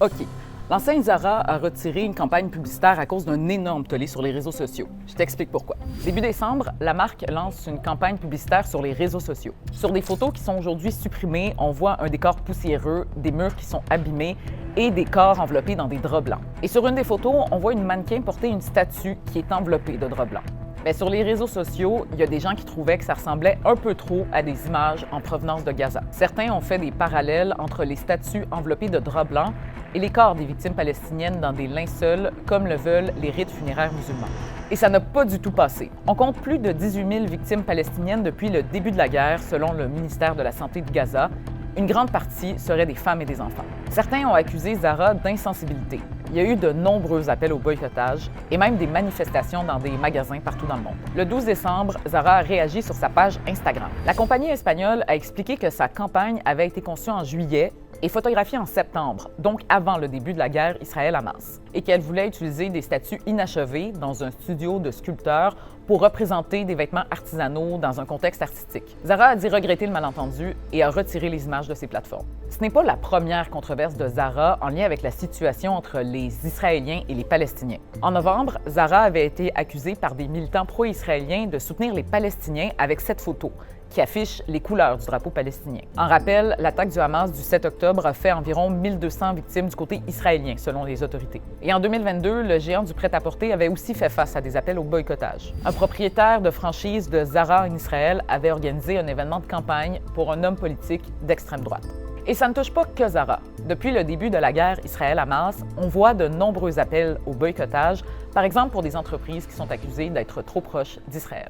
OK. L'enseigne Zara a retiré une campagne publicitaire à cause d'un énorme tollé sur les réseaux sociaux. Je t'explique pourquoi. Début décembre, la marque lance une campagne publicitaire sur les réseaux sociaux. Sur des photos qui sont aujourd'hui supprimées, on voit un décor poussiéreux, des murs qui sont abîmés et des corps enveloppés dans des draps blancs. Et sur une des photos, on voit une mannequin porter une statue qui est enveloppée de draps blancs. Mais sur les réseaux sociaux, il y a des gens qui trouvaient que ça ressemblait un peu trop à des images en provenance de Gaza. Certains ont fait des parallèles entre les statues enveloppées de draps blancs et les corps des victimes palestiniennes dans des linceuls, comme le veulent les rites funéraires musulmans. Et ça n'a pas du tout passé. On compte plus de 18 000 victimes palestiniennes depuis le début de la guerre, selon le ministère de la Santé de Gaza. Une grande partie seraient des femmes et des enfants. Certains ont accusé Zara d'insensibilité. Il y a eu de nombreux appels au boycottage et même des manifestations dans des magasins partout dans le monde. Le 12 décembre, Zara a réagi sur sa page Instagram. La compagnie espagnole a expliqué que sa campagne avait été conçue en juillet et photographiée en septembre, donc avant le début de la guerre Israël-Hamas, et qu'elle voulait utiliser des statues inachevées dans un studio de sculpteurs pour représenter des vêtements artisanaux dans un contexte artistique. Zara a dit regretter le malentendu et a retiré les images de ses plateformes. Ce n'est pas la première controverse de Zara en lien avec la situation entre les Israéliens et les Palestiniens. En novembre, Zara avait été accusée par des militants pro-israéliens de soutenir les Palestiniens avec cette photo qui affiche les couleurs du drapeau palestinien. En rappel, l'attaque du Hamas du 7 octobre a fait environ 1200 victimes du côté israélien, selon les autorités. Et en 2022, le géant du prêt-à-porter avait aussi fait face à des appels au boycottage. Un propriétaire de franchise de Zara en Israël avait organisé un événement de campagne pour un homme politique d'extrême droite. Et ça ne touche pas que Zara. Depuis le début de la guerre Israël-Hamas, on voit de nombreux appels au boycottage, par exemple pour des entreprises qui sont accusées d'être trop proches d'Israël.